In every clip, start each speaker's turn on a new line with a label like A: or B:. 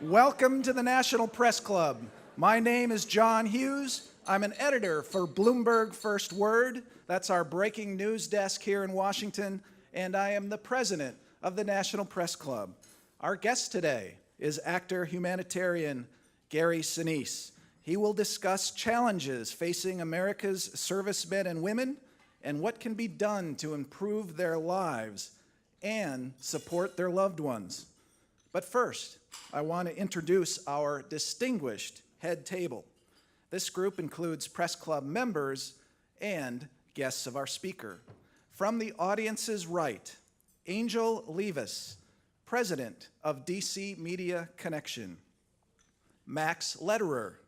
A: Welcome to the National Press Club. My name is John Hughes. I'm an editor for Bloomberg First Word. That's our breaking news desk here in Washington, and I am the president of the National Press Club. Our guest today is actor humanitarian Gary Sinise. He will discuss challenges facing America's servicemen and women and what can be done to improve their lives and support their loved ones. But first, I want to introduce our distinguished head table. This group includes Press Club members and guests of our speaker. From the audience's right, Angel Levis, president of DC Media Connection. Max Lederer,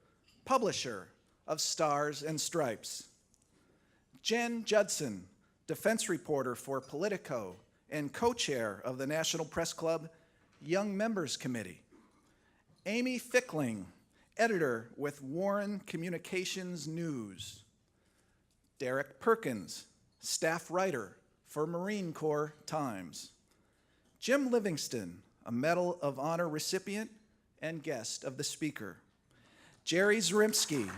A: publisher of Stars and Stripes. Jen Judson, defense reporter for Politico and co-chair of the National Press Club Young Members Committee. Amy Fickling, editor with Warren Communications News. Derek Perkins, staff writer for Marine Corps Times. Jim Livingston, a Medal of Honor recipient and guest of the speaker. Jerry Zaremski,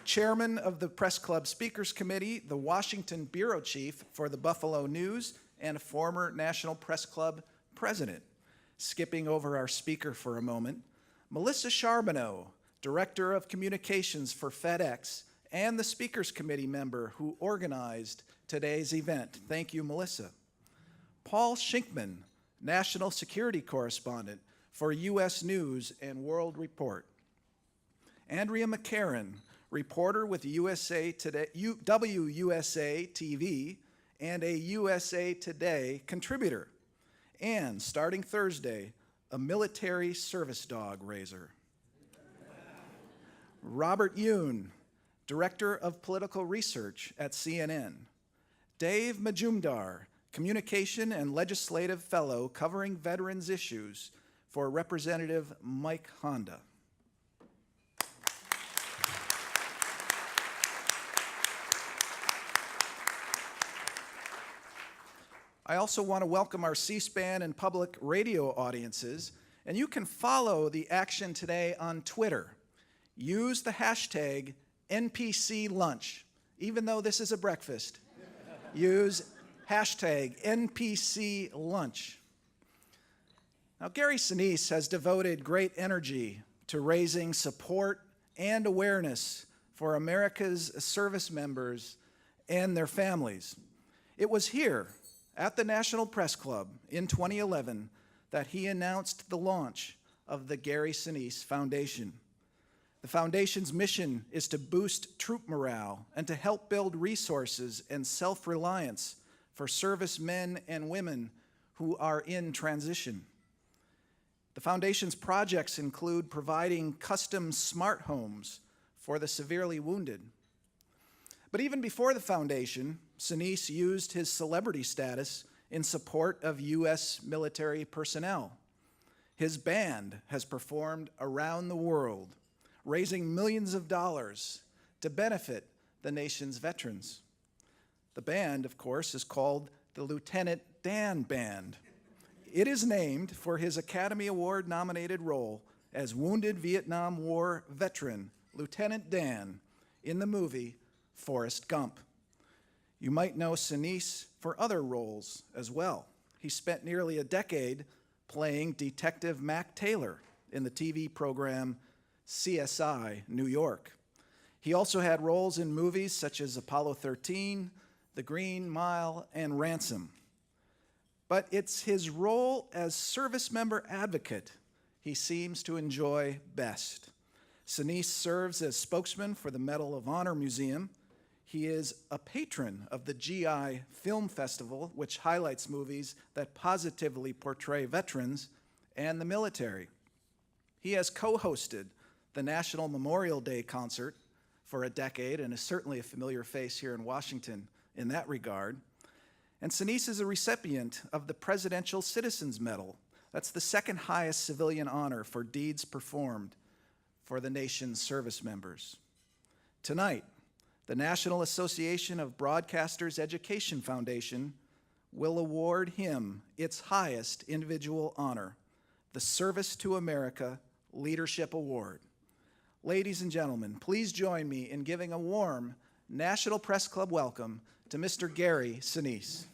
A: chairman of the Press Club Speakers Committee, the Washington bureau chief for the Buffalo News, and a former National Press Club president. Skipping over our speaker for a moment, Melissa Charbonneau, director of communications for FedEx, and the Speakers Committee member who organized today's event. Thank you, Melissa. Paul Shinkman, national security correspondent for U.S. News and World Report. Andrea McCarran, reporter with USA Today, WUSA TV, and a USA Today contributor. And starting Thursday, a military service dog raiser. Robert Yoon, director of political research at CNN. Dave Majumdar, communication and legislative fellow covering veterans issues for Representative Mike Honda. I also want to welcome our C-SPAN and public radio audiences, and you can follow the action today on Twitter. Use the hashtag NPC Lunch. Even though this is a breakfast, use hashtag NPC Lunch. Now, Gary Sinise has devoted great energy to raising support and awareness for America's service members and their families. It was here at the National Press Club in 2011 that he announced the launch of the Gary Sinise Foundation. The foundation's mission is to boost troop morale and to help build resources and self-reliance for servicemen and women who are in transition. The foundation's projects include providing custom smart homes for the severely wounded. But even before the foundation, Sinise used his celebrity status in support of U.S. military personnel. His band has performed around the world, raising millions of dollars to benefit the nation's veterans. The band, of course, is called the Lieutenant Dan Band. It is named for his Academy Award-nominated role as wounded Vietnam War veteran Lieutenant Dan in the movie Forrest Gump. You might know Sinise for other roles as well. He spent nearly a decade playing Detective Mac Taylor in the TV program CSI New York. He also had roles in movies such as Apollo 13, The Green Mile, and Ransom. But it's his role as service member advocate he seems to enjoy best. Sinise serves as spokesman for the Medal of Honor Museum. He is a patron of the GI Film Festival, which highlights movies that positively portray veterans and the military. He has co-hosted the National Memorial Day concert for a decade and is certainly a familiar face here in Washington in that regard. And Sinise is a recipient of the Presidential Citizens Medal. That's the second highest civilian honor for deeds performed for the nation's service members. Tonight, the National Association of Broadcasters Education Foundation will award him its highest individual honor, the Service to America Leadership Award. Ladies and gentlemen, please join me in giving a warm National Press Club welcome to Mr. Gary Sinise.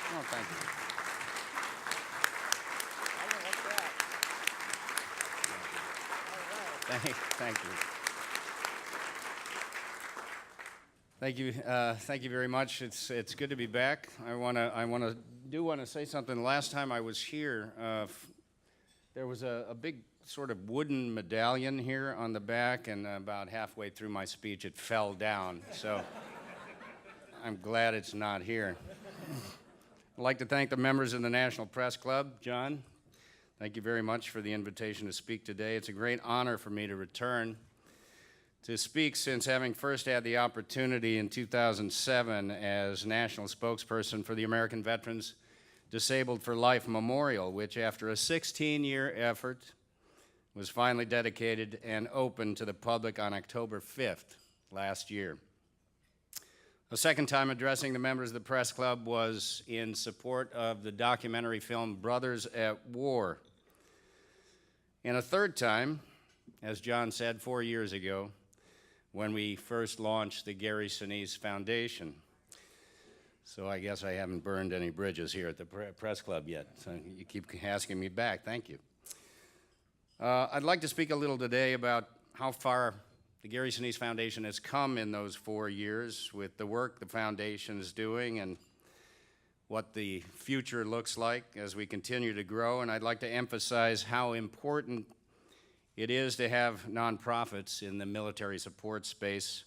B: Oh, thank you. Thank you. Thank you very much. It's good to be back. I want to say something. Last time I was here, there was a big sort of wooden medallion here on the back, and about halfway through my speech, it fell down. So I'm glad it's not here. I'd like to thank the members of the National Press Club. John, thank you very much for the invitation to speak today. It's a great honor for me to return to speak since having first had the opportunity in 2007 as national spokesperson for the American Veterans Disabled for Life Memorial, which after a 16-year effort was finally dedicated and opened to the public on October 5th last year. A second time addressing the members of the press club was in support of the documentary film Brothers at War. And a third time, as John said, 4 years ago, when we first launched the Gary Sinise Foundation. So I guess I haven't burned any bridges here at the press club yet. So you keep asking me back. Thank you. I'd like to speak a little today about how far the Gary Sinise Foundation has come in those 4 years with the work the foundation is doing and what the future looks like as we continue to grow. And I'd like to emphasize how important it is to have nonprofits in the military support space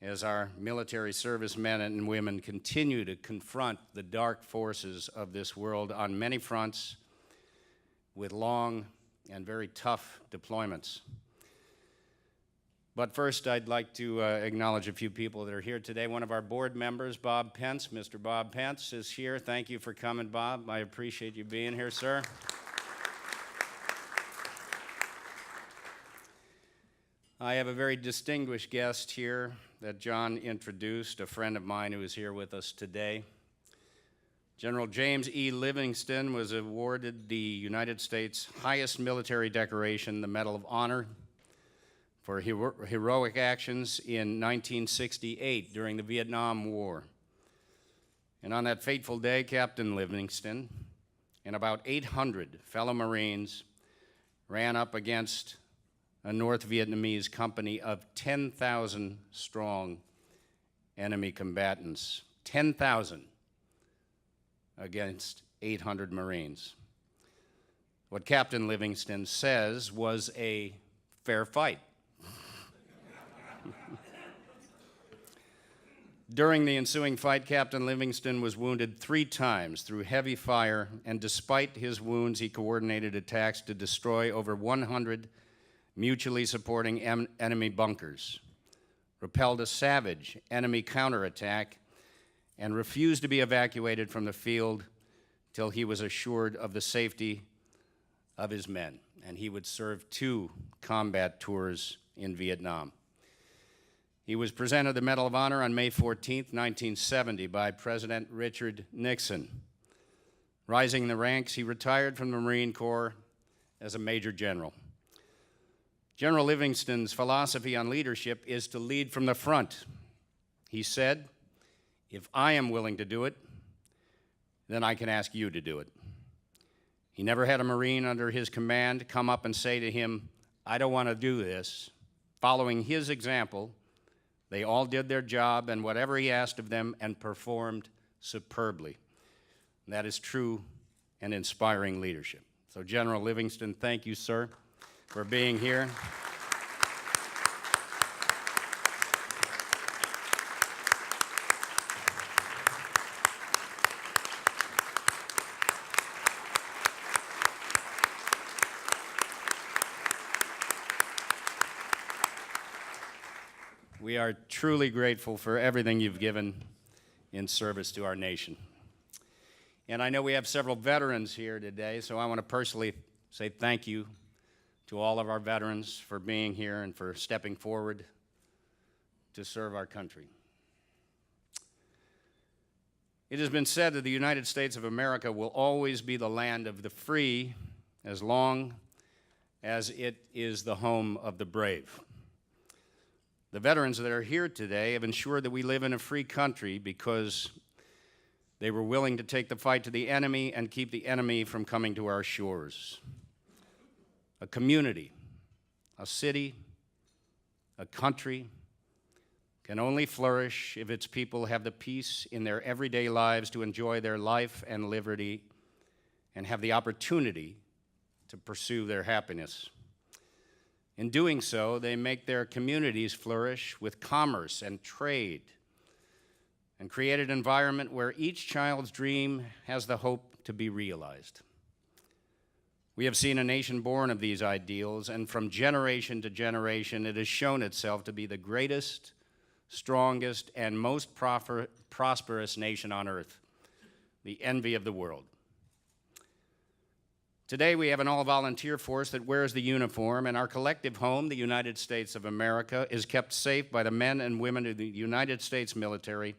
B: as our military servicemen and women continue to confront the dark forces of this world on many fronts with long and very tough deployments. But first, I'd like to acknowledge a few people that are here today. One of our board members, Bob Pence, Mr. Bob Pence is here. Thank you for coming, Bob. I appreciate you being here, sir. I have a very distinguished guest here that John introduced, a friend of mine who is here with us today. General James E. Livingston was awarded the United States' highest military decoration, the Medal of Honor, for heroic actions in 1968 during the Vietnam War. And on that fateful day, Captain Livingston and about 800 fellow Marines ran up against a North Vietnamese company of 10,000 strong enemy combatants. 10,000 against 800 Marines. What Captain Livingston says was a fair fight. During the ensuing fight, Captain Livingston was wounded 3 times through heavy fire, and despite his wounds, he coordinated attacks to destroy over 100 mutually supporting enemy bunkers, repelled a savage enemy counterattack, and refused to be evacuated from the field till he was assured of the safety of his men. And he would serve 2 combat tours in Vietnam. He was presented the Medal of Honor on May 14, 1970 by President Richard Nixon. Rising in the ranks, he retired from the Marine Corps as a Major General. General Livingston's philosophy on leadership is to lead from the front. He said, "If I am willing to do it, then I can ask you to do it." He never had a Marine under his command come up and say to him, "I don't want to do this." Following his example, they all did their job and whatever he asked of them and performed superbly. And that is true and inspiring leadership. So General Livingston, thank you, sir, for being here. We are truly grateful for everything you've given in service to our nation. And I know we have several veterans here today, so I want to personally say thank you to all of our veterans for being here and for stepping forward to serve our country. It has been said that the United States of America will always be the land of the free as long as it is the home of the brave. The veterans that are here today have ensured that we live in a free country because they were willing to take the fight to the enemy and keep the enemy from coming to our shores. A community, a city, a country can only flourish if its people have the peace in their everyday lives to enjoy their life and liberty and have the opportunity to pursue their happiness. In doing so, they make their communities flourish with commerce and trade and create an environment where each child's dream has the hope to be realized. We have seen a nation born of these ideals, and from generation to generation, it has shown itself to be the greatest, strongest, and most prosperous nation on earth, the envy of the world. Today, we have an all-volunteer force that wears the uniform, and our collective home, the United States of America, is kept safe by the men and women of the United States military,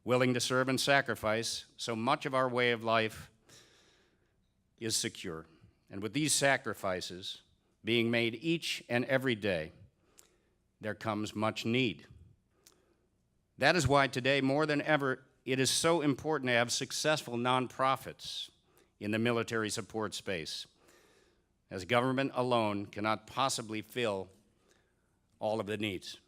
B: willing to serve and sacrifice, so much of our way of life is secure. And with these sacrifices being made each and every day, there comes much need. That is why today, more than ever, it is so important to have successful nonprofits in the military support space, as government alone cannot possibly fill all of the needs.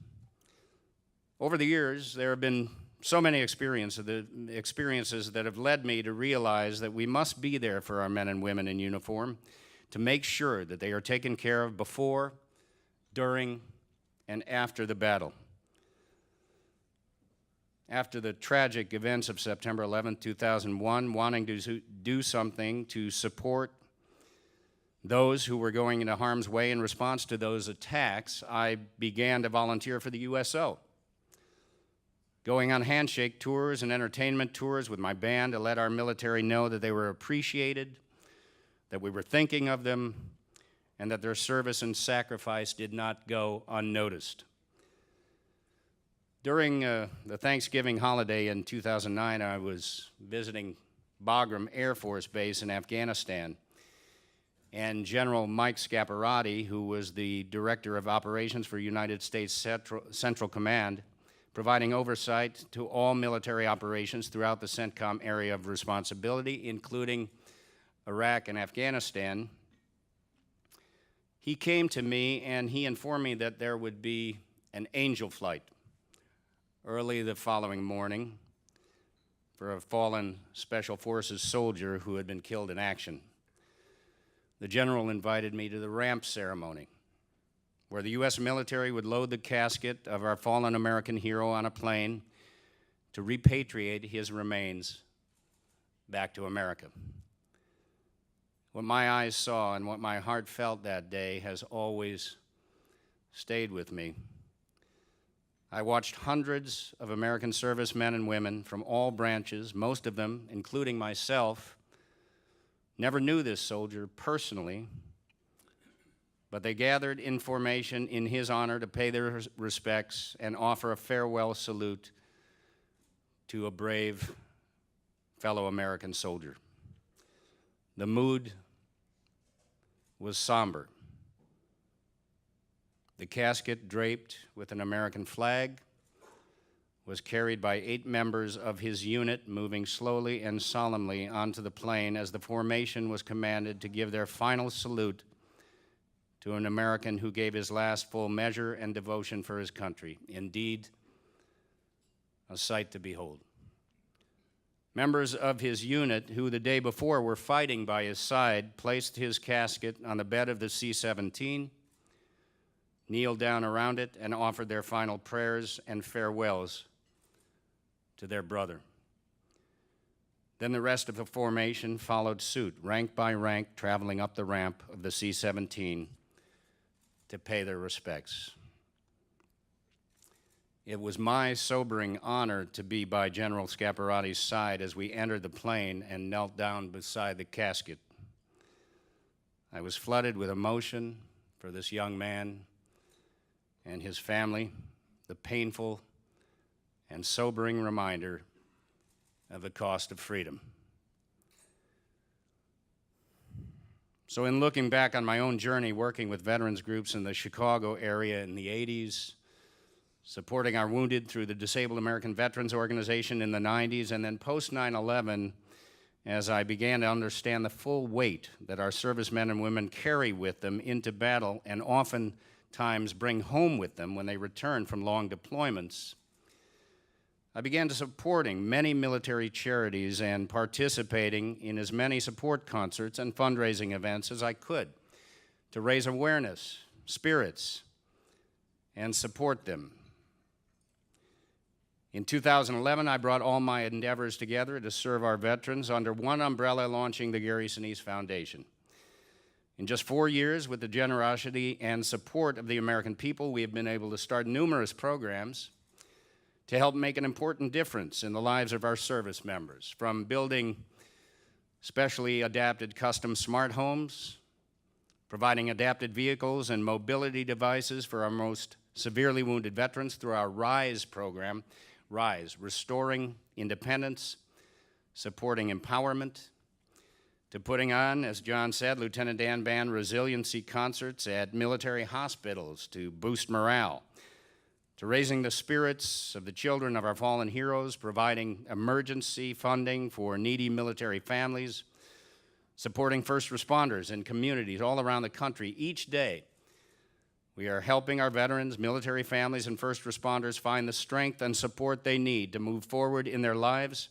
B: Over the years, there have been so many experiences that have led me to realize that we must be there for our men and women in uniform to make sure that they are taken care of before, during, and after the battle. After the tragic events of September 11, 2001, wanting to do something to support those who were going into harm's way in response to those attacks, I began to volunteer for the USO, going on handshake tours and entertainment tours with my band to let our military know that they were appreciated, that we were thinking of them, and that their service and sacrifice did not go unnoticed. During the Thanksgiving holiday in 2009, I was visiting Bagram Air Force Base in Afghanistan, and General Mike Scaparrotti, who was the Director of Operations for United States Central Command, providing oversight to all military operations throughout the CENTCOM area of responsibility, including Iraq and Afghanistan. He came to me and he informed me that there would be an angel flight early the following morning for a fallen Special Forces soldier who had been killed in action. The general invited me to the ramp ceremony, where the U.S. military would load the casket of our fallen American hero on a plane to repatriate his remains back to America. What my eyes saw and what my heart felt that day has always stayed with me. I watched hundreds of American servicemen and women from all branches, most of them, including myself, never knew this soldier personally, but they gathered information in his honor to pay their respects and offer a farewell salute to a brave fellow American soldier. The mood was somber. The casket, draped with an American flag, was carried by 8 members of his unit, moving slowly and solemnly onto the plane as the formation was commanded to give their final salute to an American who gave his last full measure and devotion for his country. Indeed, a sight to behold. Members of his unit, who the day before were fighting by his side, placed his casket on the bed of the C-17, kneeled down around it, and offered their final prayers and farewells to their brother. Then the rest of the formation followed suit, rank by rank, traveling up the ramp of the C-17 to pay their respects. It was my sobering honor to be by General Scaparotti's side as we entered the plane and knelt down beside the casket. I was flooded with emotion for this young man and his family, the painful and sobering reminder of the cost of freedom. So in looking back on my own journey working with veterans groups in the Chicago area in the 80s, supporting our wounded through the Disabled American Veterans Organization in the 90s, and then post 9/11, as I began to understand the full weight that our servicemen and women carry with them into battle and oftentimes bring home with them when they return from long deployments, I began to supporting many military charities and participating in as many support concerts and fundraising events as I could to raise awareness, spirits, and support them. In 2011, I brought all my endeavors together to serve our veterans under one umbrella, launching the Gary Sinise Foundation. In just 4 years, with the generosity and support of the American people, we have been able to start numerous programs to help make an important difference in the lives of our service members, from building specially adapted custom smart homes, providing adapted vehicles and mobility devices for our most severely wounded veterans through our RISE program, RISE, Restoring Independence, Supporting Empowerment, to putting on, as John said, Lieutenant Dan Band resiliency concerts at military hospitals to boost morale, to raising the spirits of the children of our fallen heroes, providing emergency funding for needy military families, supporting first responders in communities all around the country. Each day, we are helping our veterans, military families, and first responders find the strength and support they need to move forward in their lives,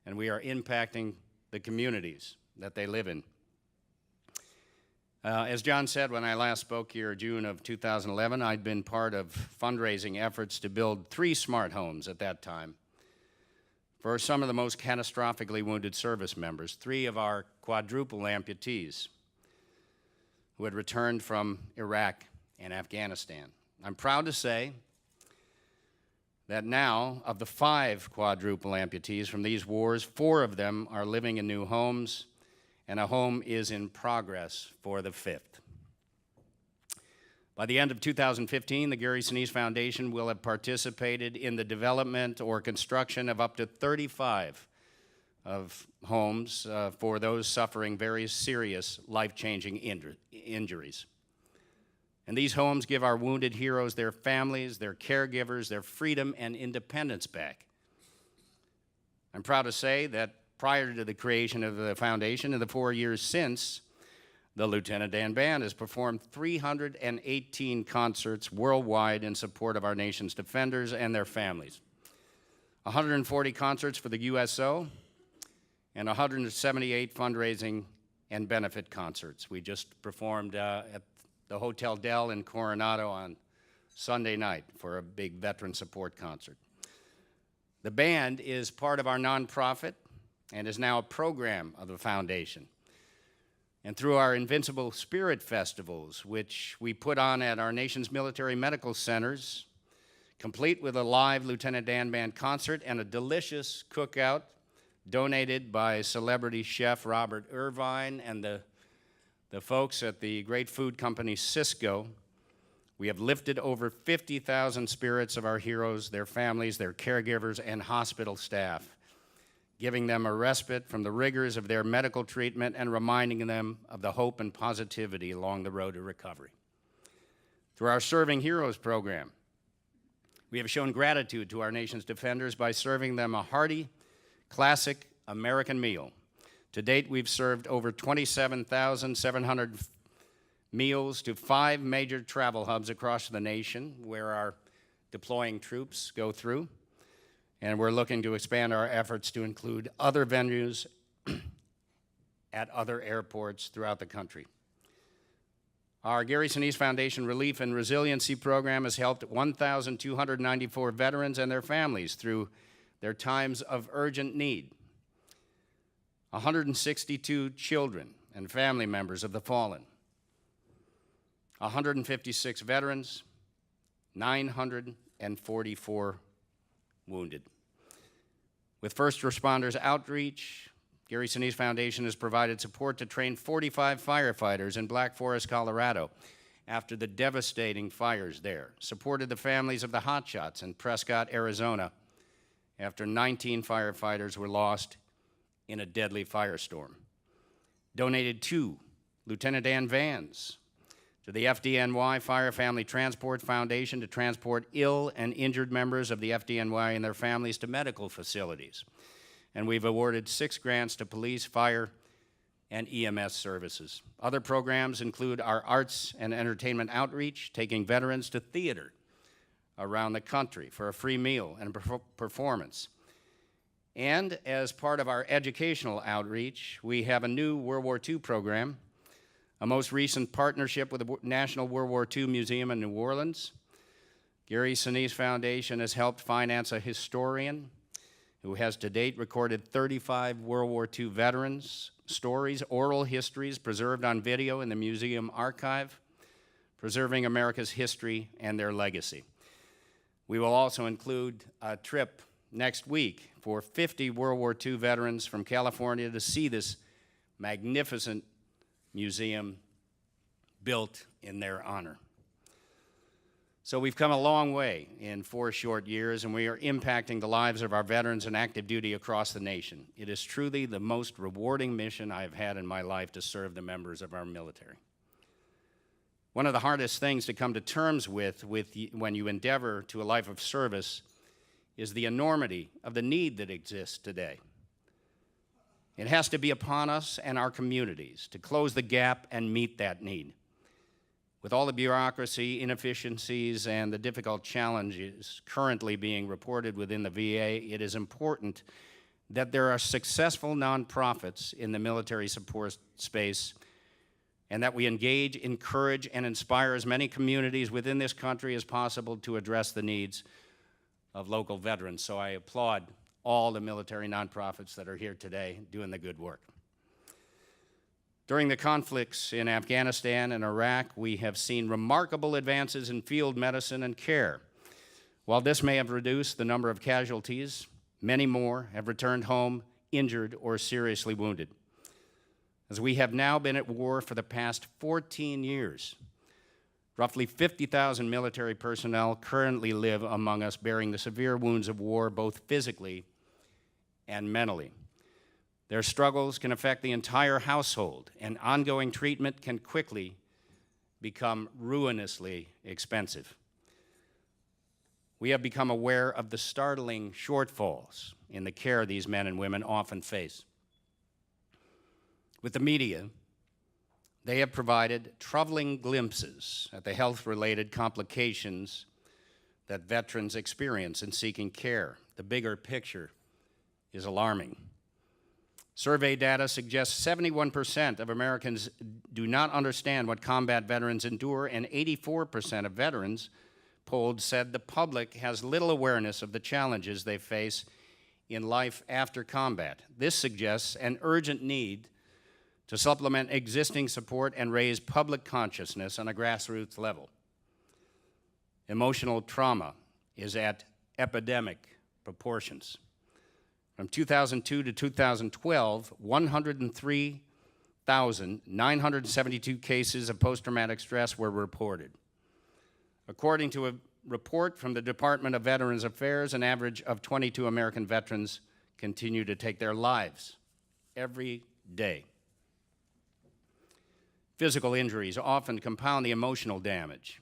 B: and we are impacting the communities that they live in. As John said when I last spoke here, June of 2011, I'd been part of fundraising efforts to build 3 smart homes at that time for some of the most catastrophically wounded service members, 3 of our quadruple amputees who had returned from Iraq and Afghanistan. I'm proud to say that now, of the 5 quadruple amputees from these wars, 4 of them are living in new homes, and a home is in progress for the 5th. By the end of 2015, the Gary Sinise Foundation will have participated in the development or construction of up to 35 of homes for those suffering very serious life-changing injuries. And these homes give our wounded heroes, their families, their caregivers, their freedom and independence back. I'm proud to say that prior to the creation of the foundation, in the 4 years since, the Lieutenant Dan Band has performed 318 concerts worldwide in support of our nation's defenders and their families, 140 concerts for the USO, and 178 fundraising and benefit concerts. We just performed at the Hotel Del in Coronado on Sunday night for a big veteran support concert. The band is part of our nonprofit and is now a program of the foundation. And through our Invincible Spirit Festivals, which we put on at our nation's military medical centers, complete with a live Lieutenant Dan Band concert and a delicious cookout donated by celebrity chef Robert Irvine and the folks at the great food company Cisco, we have lifted over 50,000 spirits of our heroes, their families, their caregivers, and hospital staff, giving them a respite from the rigors of their medical treatment and reminding them of the hope and positivity along the road to recovery. Through our Serving Heroes program, we have shown gratitude to our nation's defenders by serving them a hearty, classic American meal. To date, we've served over 27,700 meals to 5 major travel hubs across the nation where our deploying troops go through, and we're looking to expand our efforts to include other venues at other airports throughout the country. Our Gary Sinise Foundation Relief and Resiliency Program has helped 1,294 veterans and their families through their times of urgent need. 162 children and family members of the fallen, 156 veterans, 900 144 wounded. With first responders outreach, Gary Sinise Foundation has provided support to train 45 firefighters in Black Forest, Colorado, after the devastating fires there, supported the families of the hotshots in Prescott, Arizona, after 19 firefighters were lost in a deadly firestorm, donated 2 Lieutenant Dan vans to the FDNY Fire Family Transport Foundation to transport ill and injured members of the FDNY and their families to medical facilities. And we've awarded 6 grants to police, fire, and EMS services. Other programs include our arts and entertainment outreach, taking veterans to theater around the country for a free meal and performance. And as part of our educational outreach, we have a new World War II program, a most recent partnership with the National World War II Museum in New Orleans. Gary Sinise Foundation has helped finance a historian who has to date recorded 35 World War II veterans' stories, oral histories preserved on video in the museum archive, preserving America's history and their legacy. We will also include a trip next week for 50 World War II veterans from California to see this magnificent museum built in their honor. So we've come a long way in 4 short years, and we are impacting the lives of our veterans in active duty across the nation. It is truly the most rewarding mission I have had in my life to serve the members of our military. One of the hardest things to come to terms with when you endeavor to a life of service is the enormity of the need that exists today. It has to be upon us and our communities to close the gap and meet that need. With all the bureaucracy, inefficiencies, and the difficult challenges currently being reported within the VA, it is important that there are successful nonprofits in the military support space and that we engage, encourage, and inspire as many communities within this country as possible to address the needs of local veterans. So I applaud all the military nonprofits that are here today doing the good work. During the conflicts in Afghanistan and Iraq, we have seen remarkable advances in field medicine and care. While this may have reduced the number of casualties, many more have returned home injured or seriously wounded. As we have now been at war for the past 14 years, roughly 50,000 military personnel currently live among us bearing the severe wounds of war, both physically and mentally. Their struggles can affect the entire household, and ongoing treatment can quickly become ruinously expensive. We have become aware of the startling shortfalls in the care these men and women often face. With the media, they have provided troubling glimpses at the health-related complications that veterans experience in seeking care. The bigger picture is alarming. Survey data suggests 71% of Americans do not understand what combat veterans endure, and 84% of veterans polled said the public has little awareness of the challenges they face in life after combat. This suggests an urgent need to supplement existing support and raise public consciousness on a grassroots level. Emotional trauma is at epidemic proportions. From 2002 to 2012, 103,972 cases of post-traumatic stress were reported. According to a report from the Department of Veterans Affairs, an average of 22 American veterans continue to take their lives every day. Physical injuries often compound the emotional damage.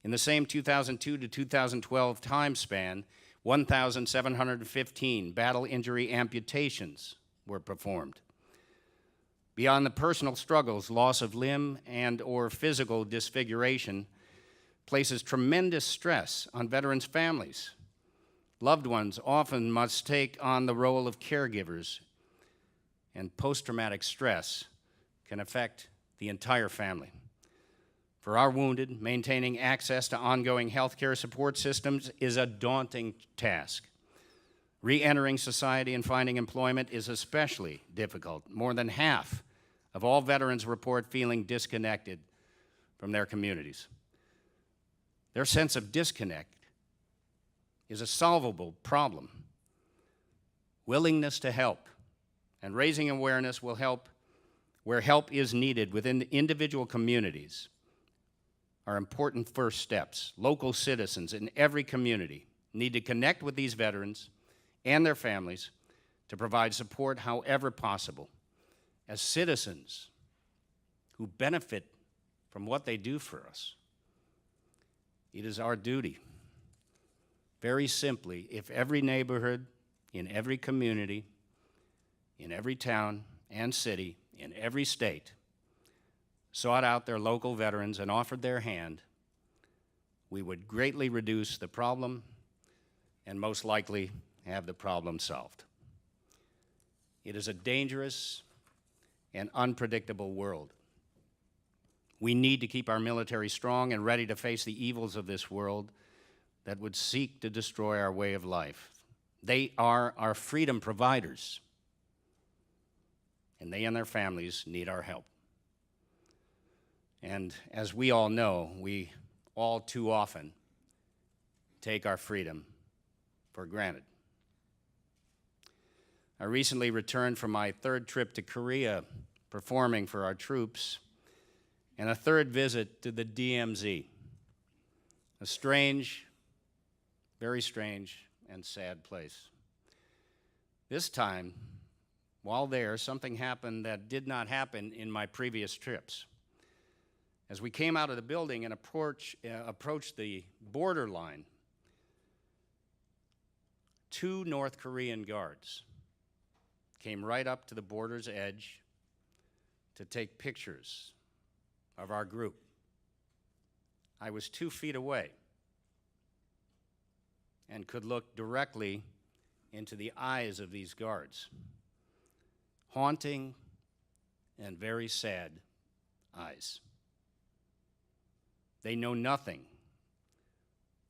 B: In the same 2002 to 2012 time span, 1,715 battle injury amputations were performed. Beyond the personal struggles, loss of limb and or physical disfiguration places tremendous stress on veterans' families. Loved ones often must take on the role of caregivers, and post-traumatic stress can affect the entire family. For our wounded, maintaining access to ongoing healthcare support systems is a daunting task. Re-entering society and finding employment is especially difficult. More than half of all veterans report feeling disconnected from their communities. Their sense of disconnect is a solvable problem. Willingness to help and raising awareness will help where help is needed within the individual communities are important first steps. Local citizens in every community need to connect with these veterans and their families to provide support however possible. As citizens who benefit from what they do for us, it is our duty, very simply, if every neighborhood, in every community, in every town and city, in every state, sought out their local veterans and offered their hand, we would greatly reduce the problem and most likely have the problem solved. It is a dangerous and unpredictable world. We need to keep our military strong and ready to face the evils of this world that would seek to destroy our way of life. They are our freedom providers, and they and their families need our help. And as we all know, we all too often take our freedom for granted. I recently returned from my third trip to Korea, performing for our troops, and a third visit to the DMZ, a strange, very strange and sad place. This time, while there, something happened that did not happen in my previous trips. As we came out of the building and approached the borderline, 2 North Korean guards came right up to the border's edge to take pictures of our group. I was 2 feet away and could look directly into the eyes of these guards. Haunting and very sad eyes. They know nothing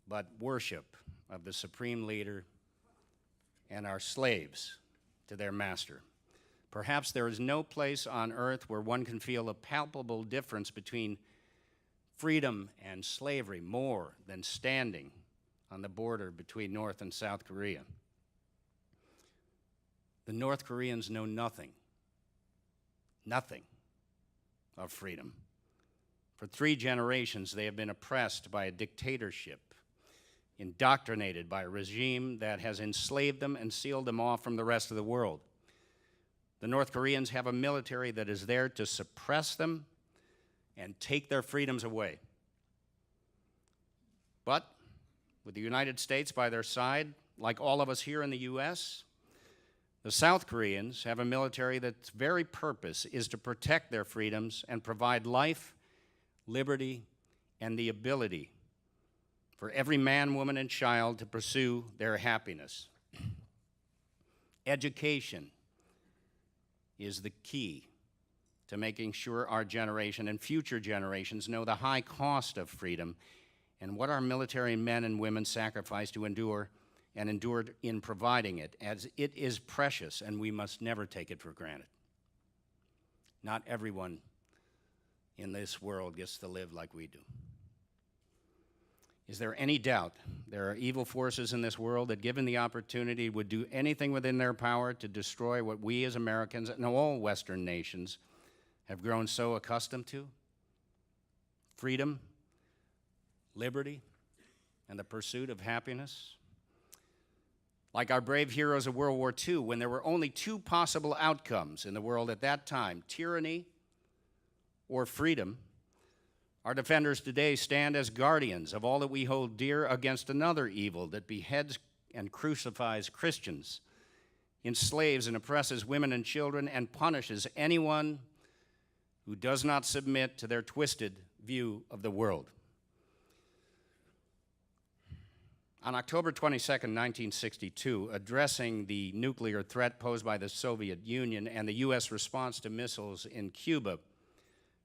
B: but worship of the supreme leader and are slaves to their master. Perhaps there is no place on earth where one can feel a palpable difference between freedom and slavery more than standing on the border between North and South Korea. The North Koreans know nothing of freedom. For 3 generations, they have been oppressed by a dictatorship, indoctrinated by a regime that has enslaved them and sealed them off from the rest of the world. The North Koreans have a military that is there to suppress them and take their freedoms away. But with the United States by their side, like all of us here in the U.S., the South Koreans have a military that's very purpose is to protect their freedoms and provide life, liberty, and the ability for every man, woman, and child to pursue their happiness. Education is the key to making sure our generation and future generations know the high cost of freedom and what our military men and women sacrifice to endure and endured in providing it, as it is precious and we must never take it for granted. Not everyone in this world gets to live like we do. Is there any doubt there are evil forces in this world that, given the opportunity, would do anything within their power to destroy what we as Americans and all Western nations have grown so accustomed to? Freedom, liberty, and the pursuit of happiness? Like our brave heroes of World War II, when there were only 2 possible outcomes in the world at that time, tyranny or freedom, our defenders today stand as guardians of all that we hold dear against another evil that beheads and crucifies Christians, enslaves and oppresses women and children, and punishes anyone who does not submit to their twisted view of the world. On October 22, 1962, addressing the nuclear threat posed by the Soviet Union and the U.S. response to missiles in Cuba,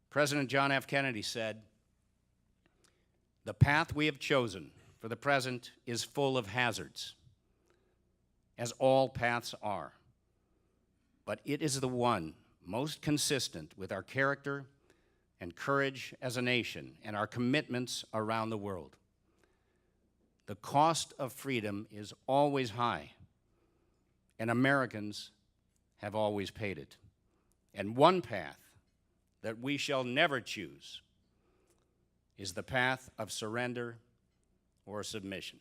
B: President John F. Kennedy said, "The path we have chosen for the present is full of hazards, as all paths are, but it is the one most consistent with our character and courage as a nation and our commitments around the world. The cost of freedom is always high, and Americans have always paid it. And one path that we shall never choose is the path of surrender or submission.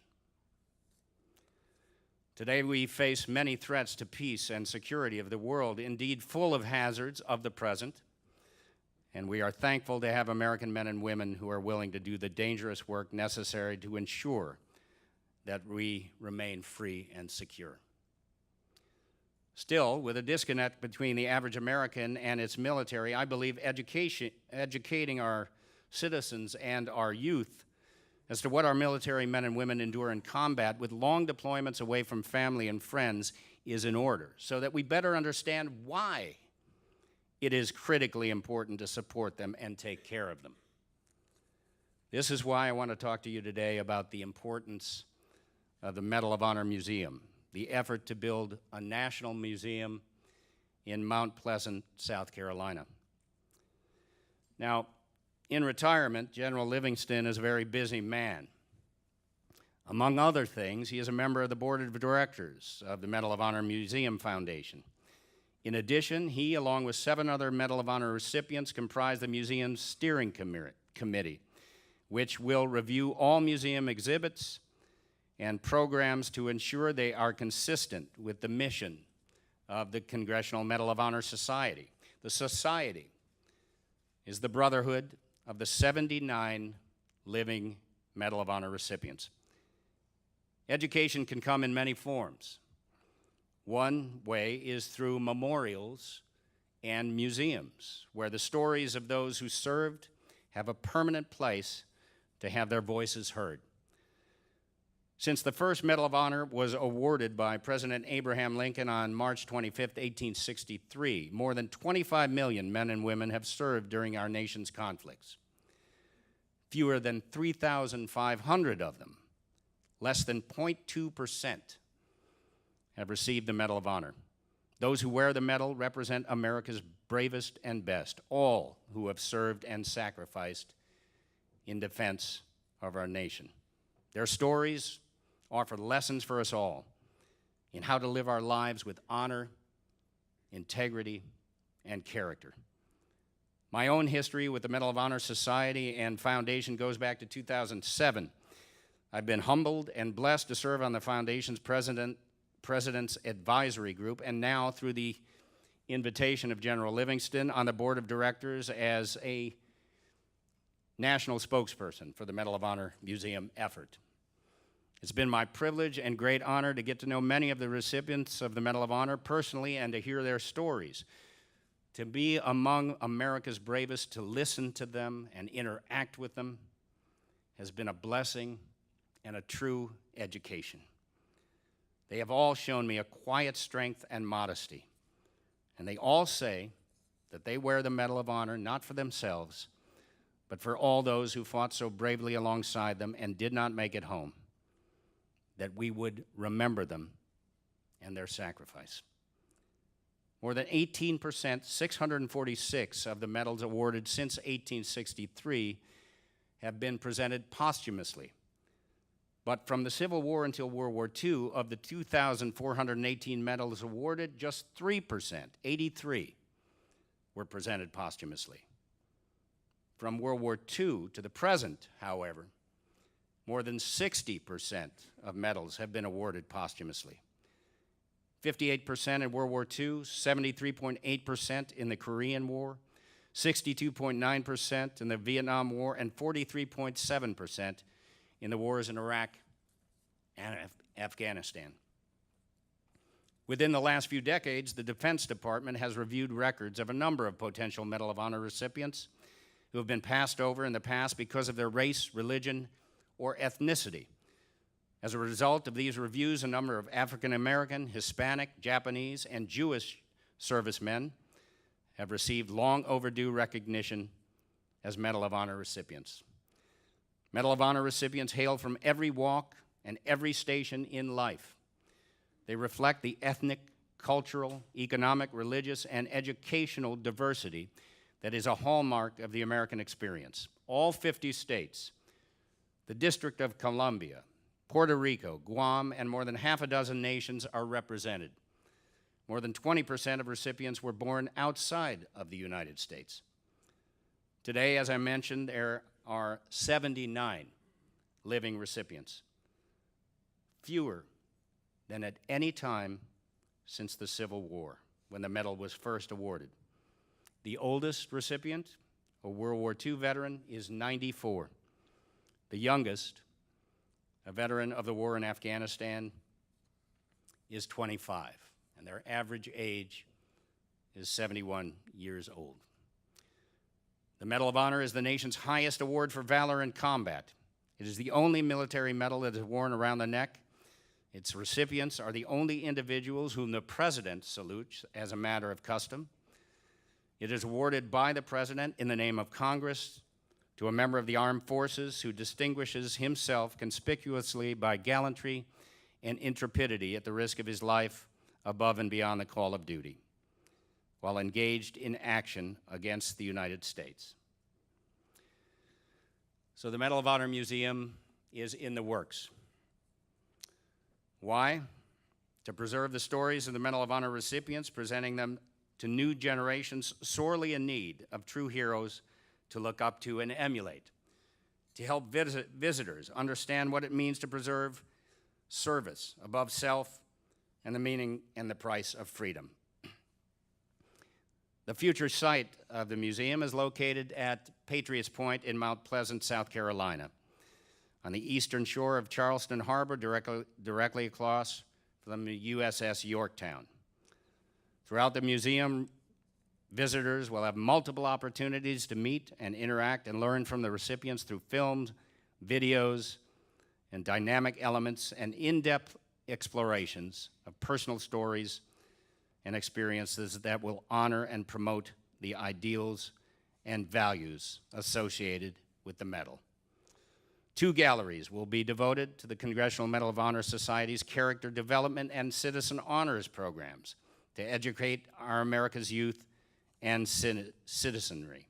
B: Today we face many threats to peace and security of the world, indeed full of hazards of the present, and we are thankful to have American men and women who are willing to do the dangerous work necessary to ensure that we remain free and secure. Still, with a disconnect between the average American and its military, I believe educating our citizens and our youth as to what our military men and women endure in combat with long deployments away from family and friends is in order, so that we better understand why it is critically important to support them and take care of them. This is why I want to talk to you today about the importance of the Medal of Honor Museum, the effort to build a national museum in Mount Pleasant, South Carolina. Now, in retirement, General Livingston is a very busy man. Among other things, he is a member of the board of directors of the Medal of Honor Museum Foundation. In addition, he, along with 7 other Medal of Honor recipients, comprise the museum's steering committee, which will review all museum exhibits and programs to ensure they are consistent with the mission of the Congressional Medal of Honor Society. The Society is the brotherhood of the 79 living Medal of Honor recipients. Education can come in many forms. One way is through memorials and museums, where the stories of those who served have a permanent place to have their voices heard. Since the first Medal of Honor was awarded by President Abraham Lincoln on March 25, 1863, more than 25 million men and women have served during our nation's conflicts. Fewer than 3,500 of them, less than 0.2%, have received the Medal of Honor. Those who wear the medal represent America's bravest and best, all who have served and sacrificed in defense of our nation. Their stories offer lessons for us all in how to live our lives with honor, integrity, and character. My own history with the Medal of Honor Society and Foundation goes back to 2007. I've been humbled and blessed to serve on the Foundation's President's Advisory Group, and now through the invitation of General Livingston on the board of directors as a national spokesperson for the Medal of Honor Museum effort. It's been my privilege and great honor to get to know many of the recipients of the Medal of Honor personally and to hear their stories. To be among America's bravest, to listen to them and interact with them has been a blessing and a true education. They have all shown me a quiet strength and modesty, and they all say that they wear the Medal of Honor not for themselves, but for all those who fought so bravely alongside them and did not make it home, that we would remember them and their sacrifice. More than 18%, 646 of the medals awarded since 1863 have been presented posthumously. But from the Civil War until World War II, of the 2,418 medals awarded, just 3%, 83, were presented posthumously. From World War II to the present, however, more than 60% of medals have been awarded posthumously. 58% in World War II, 73.8% in the Korean War, 62.9% in the Vietnam War, and 43.7% in the wars in Iraq and Afghanistan. Within the last few decades, the Defense Department has reviewed records of a number of potential Medal of Honor recipients who have been passed over in the past because of their race, religion, or ethnicity. As a result of these reviews, a number of African American, Hispanic, Japanese, and Jewish servicemen have received long overdue recognition as Medal of Honor recipients. Medal of Honor recipients hail from every walk and every station in life. They reflect the ethnic, cultural, economic, religious, and educational diversity that is a hallmark of the American experience. All 50 states, the District of Columbia, Puerto Rico, Guam, and more than half a dozen nations are represented. More than 20% of recipients were born outside of the United States. Today, as I mentioned, there are 79 living recipients, fewer than at any time since the Civil War, when the medal was first awarded. The oldest recipient, a World War II veteran, is 94. The youngest, a veteran of the war in Afghanistan, is 25, and their average age is 71 years old. The Medal of Honor is the nation's highest award for valor in combat. It is the only military medal that is worn around the neck. Its recipients are the only individuals whom the President salutes as a matter of custom. It is awarded by the President in the name of Congress to a member of the armed forces who distinguishes himself conspicuously by gallantry and intrepidity at the risk of his life above and beyond the call of duty, while engaged in action against the United States. So the Medal of Honor Museum is in the works. Why? To preserve the stories of the Medal of Honor recipients, presenting them to new generations sorely in need of true heroes to look up to and emulate, to help visitors understand what it means to preserve service above self and the meaning and the price of freedom. The future site of the museum is located at Patriots Point in Mount Pleasant, South Carolina, on the eastern shore of Charleston Harbor, directly across from the USS Yorktown. Throughout the museum, visitors will have multiple opportunities to meet and interact and learn from the recipients through films, videos, and dynamic elements and in-depth explorations of personal stories and experiences that will honor and promote the ideals and values associated with the medal. 2 galleries will be devoted to the Congressional Medal of Honor Society's character development and citizen honors programs to educate our America's youth and citizenry.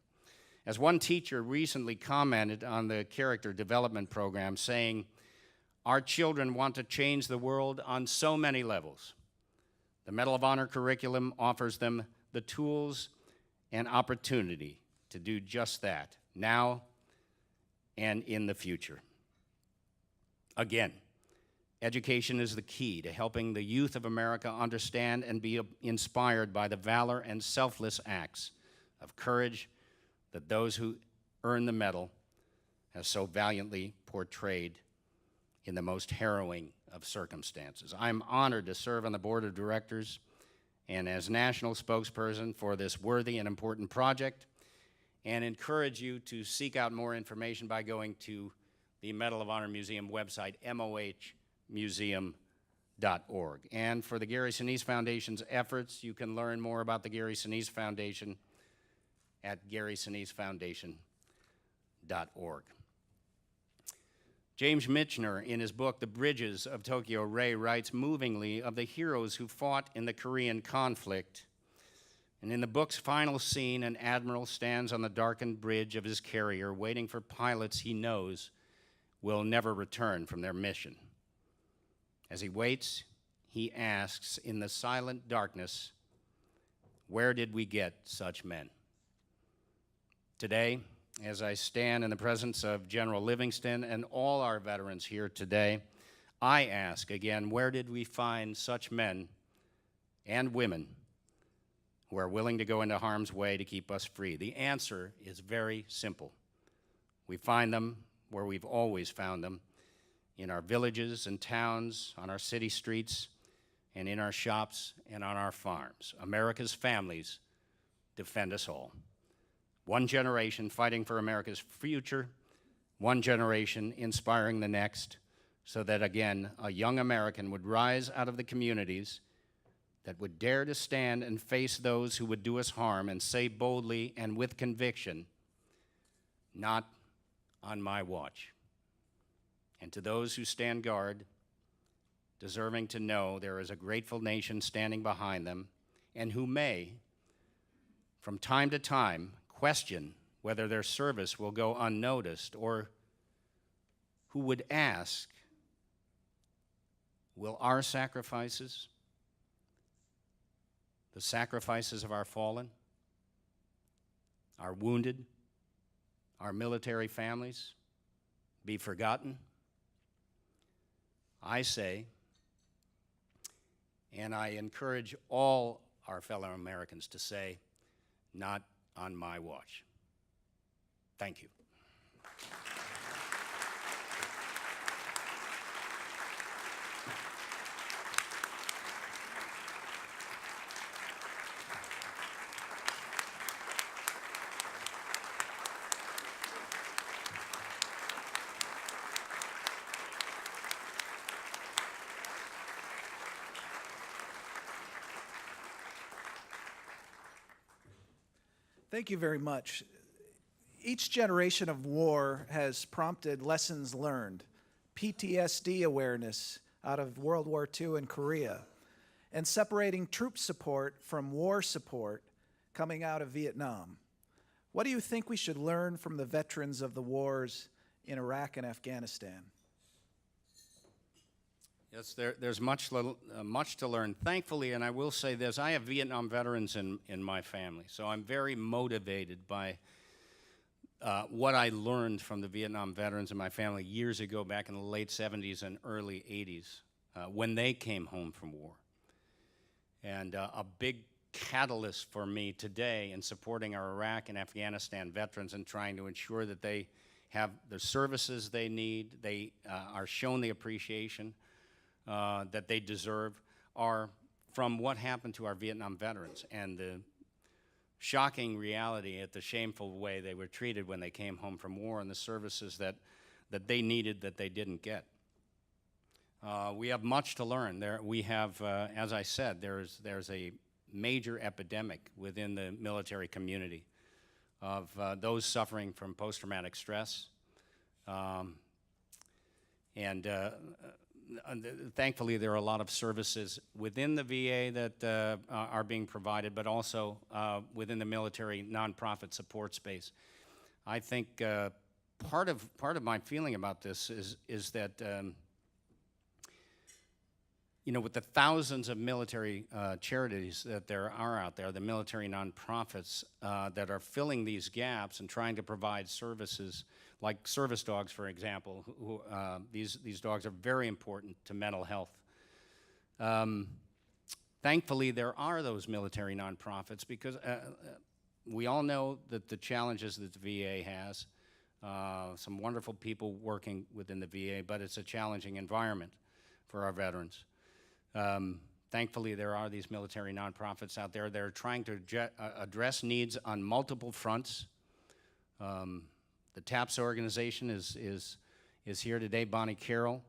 B: As one teacher recently commented on the character development program, saying, "Our children want to change the world on so many levels. The Medal of Honor curriculum offers them the tools and opportunity to do just that, now and in the future." Again, education is the key to helping the youth of America understand and be inspired by the valor and selfless acts of courage that those who earn the medal have so valiantly portrayed in the most harrowing of circumstances. I'm honored to serve on the board of directors and as national spokesperson for this worthy and important project, and encourage you to seek out more information by going to the Medal of Honor Museum website, mohmuseum.org. And for the Gary Sinise Foundation's efforts, you can learn more about the Gary Sinise Foundation at garysinisefoundation.org. James Michener, in his book, The Bridges of Tokyo Ray, writes movingly of the heroes who fought in the Korean conflict. And in the book's final scene, an admiral stands on the darkened bridge of his carrier, waiting for pilots he knows will never return from their mission. As he waits, he asks in the silent darkness, "Where did we get such men?" Today, as I stand in the presence of General Livingston and all our veterans here today, I ask again, where did we find such men and women who are willing to go into harm's way to keep us free? The answer is very simple. We find them where we've always found them, in our villages and towns, on our city streets, and in our shops and on our farms. America's families defend us all. One generation fighting for America's future, one generation inspiring the next, so that, again, a young American would rise out of the communities that would dare to stand and face those who would do us harm and say boldly and with conviction, "Not on my watch." And to those who stand guard, deserving to know there is a grateful nation standing behind them, and who may, from time to time, question whether their service will go unnoticed, or who would ask Will our sacrifices, the sacrifices of our fallen, our wounded, our military families, be forgotten? I say, and I encourage all our fellow Americans to say, not on my watch. Thank you.
A: Thank you very much. Each generation of war has prompted lessons learned, PTSD awareness out of World War II and Korea, and separating troop support from war support coming out of Vietnam. What do you think we should learn from the veterans of the wars in Iraq and Afghanistan?
B: Yes, there's much to learn. Thankfully, and I will say this, I have Vietnam veterans in my family, so I'm very motivated by what I learned from the Vietnam veterans in my family years ago, back in the late 70s and early 80s, when they came home from war. And a big catalyst for me today in supporting our Iraq and Afghanistan veterans and trying to ensure that they have the services they need, they are shown the appreciation that they deserve, are from what happened to our Vietnam veterans and the shocking reality at the shameful way they were treated when they came home from war and the services that they needed that they didn't get. We have much to learn. We have, as I said, there's a major epidemic within the military community of those suffering from post-traumatic stress. Thankfully, there are a lot of services within the VA that are being provided, but also within the military nonprofit support space. I think part of my feeling about this is that you know, with the thousands of military charities that there are out there, the military nonprofits that are filling these gaps and trying to provide services, like service dogs, for example. These dogs are very important to mental health. Thankfully, there are those military nonprofits because we all know that the challenges that the VA has, some wonderful people working within the VA, but it's a challenging environment for our veterans. Thankfully, there are these military nonprofits out there that are trying to address needs on multiple fronts. The TAPS organization is here today. Bonnie Carroll,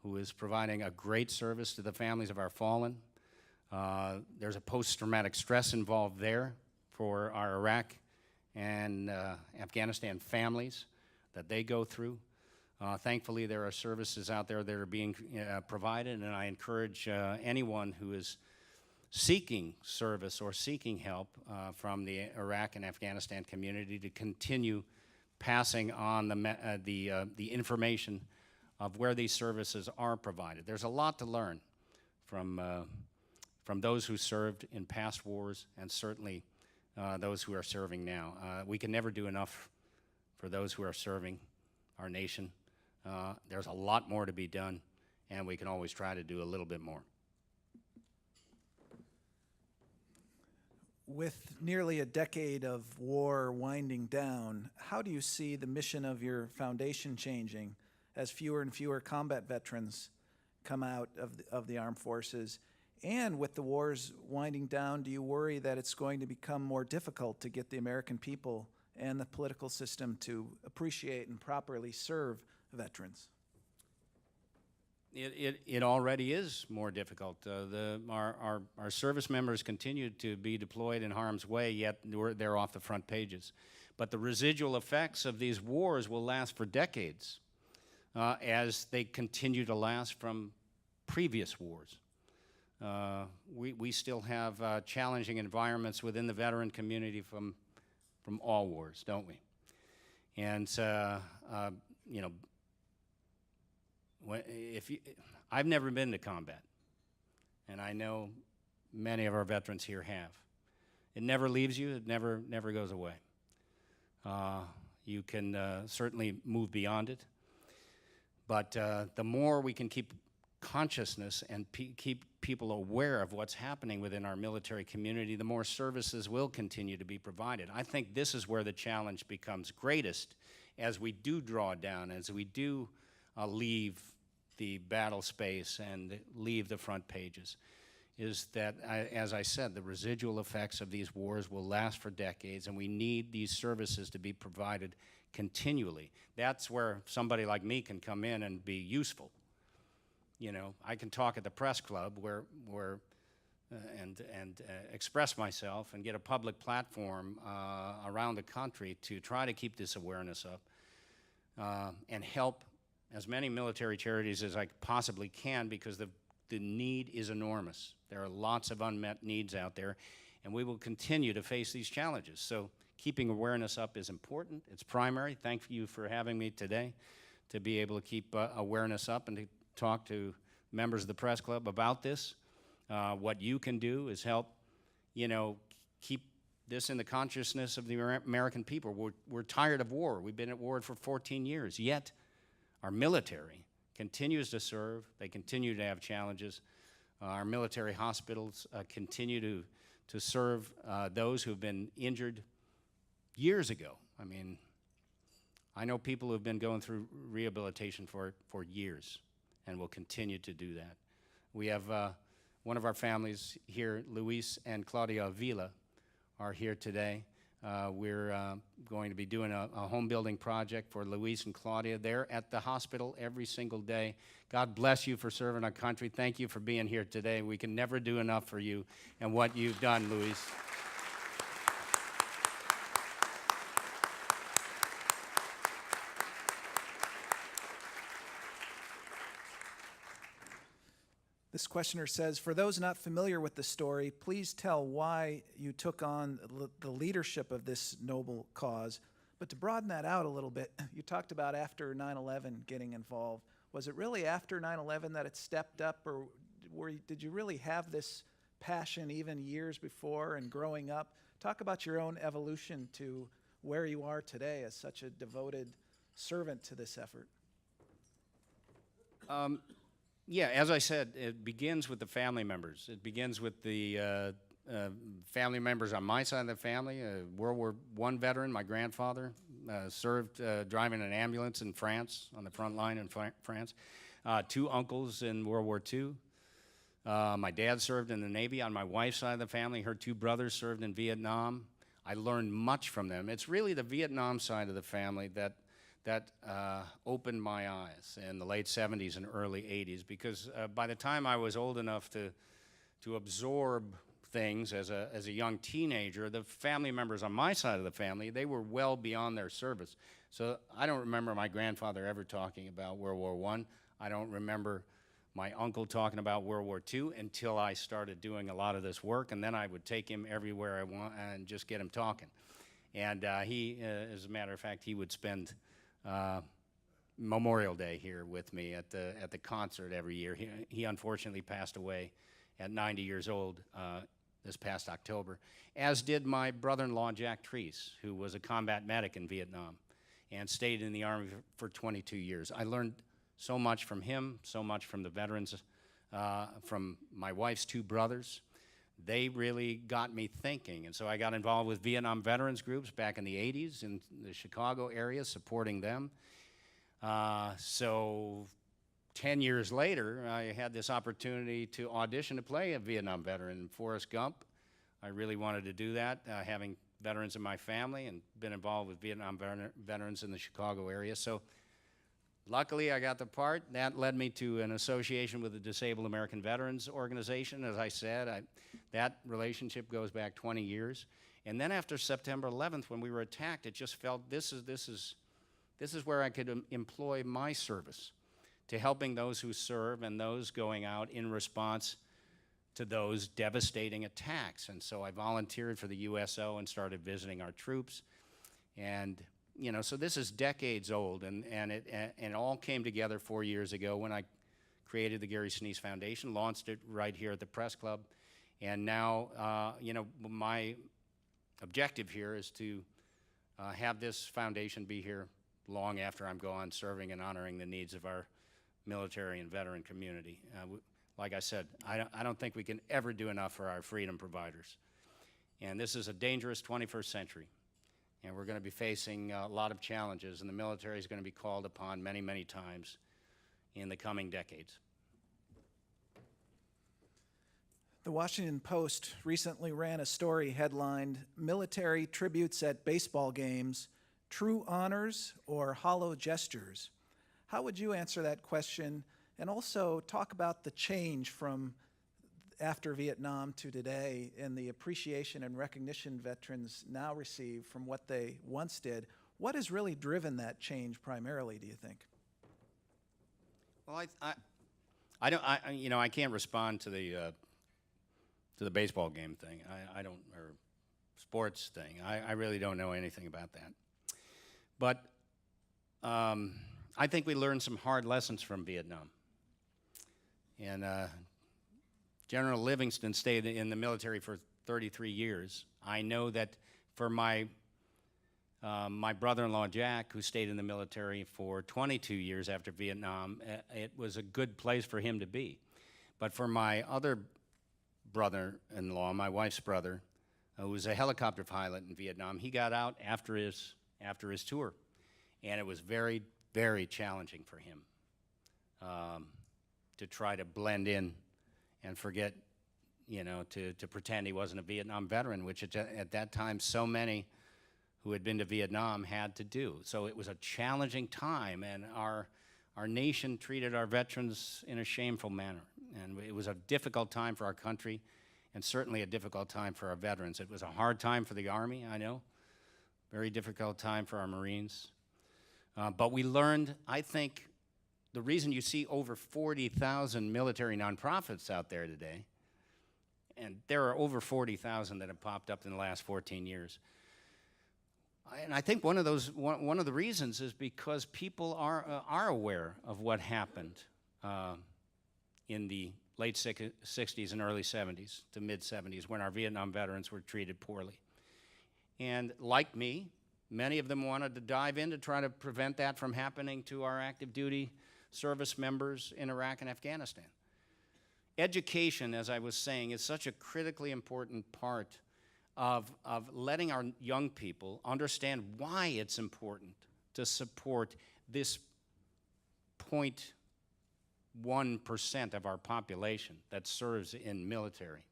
B: who is providing a great service to the families of our fallen. There's a post-traumatic stress involved there for our Iraq and Afghanistan families that they go through. Thankfully, there are services out there that are being provided, and I encourage anyone who is seeking service or seeking help from the Iraq and Afghanistan community to continue passing on the information of where these services are provided. There's a lot to learn from those who served in past wars and certainly those who are serving now. We can never do enough for those who are serving our nation. There's a lot more to be done, and we can always try to do a little bit more.
A: With nearly a decade of war winding down, how do you see the mission of your foundation changing as fewer and fewer combat veterans come out of the armed forces? And with the wars winding down, do you worry that it's going to become more difficult to get the American people and the political system to appreciate and properly serve veterans?
B: It already is more difficult. Our service members continue to be deployed in harm's way, yet they're off the front pages. But the residual effects of these wars will last for decades as they continue to last from previous wars. We still have challenging environments within the veteran community from all wars, don't we? And you know, I've never been to combat, and I know many of our veterans here have. It never leaves you. It never goes away. You can certainly move beyond it, but the more we can keep consciousness and keep people aware of what's happening within our military community, the more services will continue to be provided. I think this is where the challenge becomes greatest as we do draw down, as we do leave the battle space and leave the front pages, is that, as I said, the residual effects of these wars will last for decades, and we need these services to be provided continually. That's where somebody like me can come in and be useful. You know, I can talk at the press club and express myself and get a public platform around the country to try to keep this awareness up and help as many military charities as I possibly can, because the need is enormous. There are lots of unmet needs out there, and we will continue to face these challenges. So keeping awareness up is important. It's primary. Thank you for having me today to be able to keep awareness up and to talk to members of the press club about this. What you can do is help, you know, keep this in the consciousness of the American people. We're tired of war. We've been at war for 14 years, yet our military continues to serve. They continue to have challenges. Our military hospitals continue to serve those who have been injured years ago. I mean, I know people who have been going through rehabilitation for years and will continue to do that. We have one of our families here, Luis and Claudia Avila, are here today. We're going to be doing a home building project for Luis and Claudia. They're at the hospital every single day. God bless you for serving our country. Thank you for being here today. We can never do enough for you and what you've done, Luis.
A: This questioner says, for those not familiar with the story, please tell why you took on the leadership of this noble cause. But to broaden that out a little bit, you talked about after 9/11 getting involved. Was it really after 9/11 that it stepped up, or did you really have this passion even years before and growing up? Talk about your own evolution to where you are today as such a devoted servant to this effort.
B: Yeah, as I said, it begins with the family members. It begins with the family members on my side of the family. World War I veteran, my grandfather, served driving an ambulance in France, on the front line in France. 2 uncles in World War II. My dad served in the Navy. On my wife's side of the family, her 2 brothers served in Vietnam. I learned much from them. It's really the Vietnam side of the family that opened my eyes in the late 70s and early 80s, because by the time I was old enough to absorb things as a young teenager, the family members on my side of the family, they were well beyond their service. So I don't remember my grandfather ever talking about World War I. I don't remember my uncle talking about World War II until I started doing a lot of this work, and then I would take him everywhere I want and just get him talking. And he, as a matter of fact, he would spend Memorial Day here with me at the concert every year. He unfortunately passed away at 90 years old this past October, as did my brother-in-law Jack Treese, who was a combat medic in Vietnam and stayed in the Army for 22 years. I learned so much from him, so much from the veterans, from my wife's 2 brothers. They really got me thinking, and so I got involved with Vietnam veterans groups back in the 80s in the Chicago area, supporting them. So 10 years later, I had this opportunity to audition to play a Vietnam veteran in Forrest Gump. I really wanted to do that, having veterans in my family and been involved with Vietnam veterans in the Chicago area. So luckily, I got the part. That led me to an association with the Disabled American Veterans Organization. As I said, that relationship goes back 20 years. And then after September 11th, when we were attacked, it just felt this is where I could employ my service to helping those who serve and those going out in response to those devastating attacks. And so I volunteered for the USO and started visiting our troops. And you know, so this is decades old, and it all came together 4 years ago when I created the Gary Sinise Foundation, launched it right here at the Press Club, and now, my objective here is to have this foundation be here long after I'm gone, serving and honoring the needs of our military and veteran community. Like I said, I don't think we can ever do enough for our freedom providers. And this is a dangerous 21st century. And we're going to be facing a lot of challenges, and the military is going to be called upon many, many times in the coming decades.
A: The Washington Post recently ran a story headlined, "Military Tributes at Baseball Games, True Honors or Hollow Gestures?" How would you answer that question, and also talk about the change from after Vietnam to today and the appreciation and recognition veterans now receive from what they once did? What has really driven that change primarily, do you think?
B: Well, I can't respond to the baseball game thing. I don't, or sports thing. I really don't know anything about that. But I think we learned some hard lessons from Vietnam. And General Livingston stayed in the military for 33 years. I know that for my brother-in-law, Jack, who stayed in the military for 22 years after Vietnam, it was a good place for him to be. But for my other brother-in-law, my wife's brother, who was a helicopter pilot in Vietnam, he got out after his tour. And it was very, very challenging for him to try to blend in and forget, to pretend he wasn't a Vietnam veteran, which at that time so many who had been to Vietnam had to do. So it was a challenging time, and our nation treated our veterans in a shameful manner. And it was a difficult time for our country, and certainly a difficult time for our veterans. It was a hard time for the Army, I know, very difficult time for our Marines. But we learned, I think, the reason you see over 40,000 military nonprofits out there today, and there are over 40,000 that have popped up in the last 14 years. And I think one of the reasons is because people are aware of what happened in the late 60s and early 70s to mid 70s when our Vietnam veterans were treated poorly. And like me, many of them wanted to dive in to try to prevent that from happening to our active duty service members in Iraq and Afghanistan. Education, as I was saying, is such a critically important part of letting our young people understand why it's important to support this 0.1% of our population that serves in the military.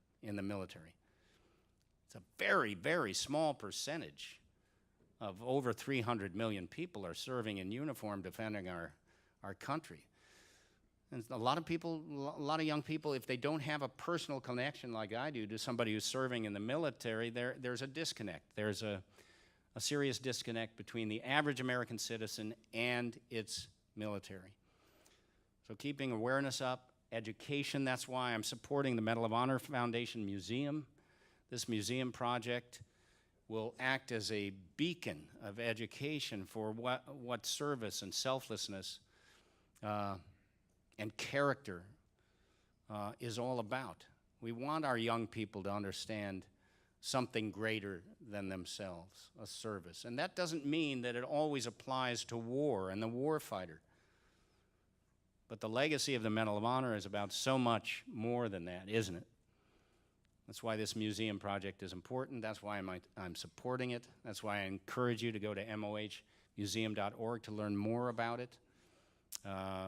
B: It's a very, very small percentage of over 300 million people are serving in uniform defending our country. And a lot of young people, if they don't have a personal connection like I do to somebody who's serving in the military, there's a disconnect. There's a serious disconnect between the average American citizen and its military. So keeping awareness up, education, that's why I'm supporting the Medal of Honor Foundation Museum. This museum project will act as a beacon of education for what service and selflessness and character is all about. We want our young people to understand something greater than themselves, a service. And that doesn't mean that it always applies to war and the war fighter. But the legacy of the Medal of Honor is about so much more than that, isn't it? That's why this museum project is important. That's why I'm supporting it. That's why I encourage you to go to mohmuseum.org to learn more about it.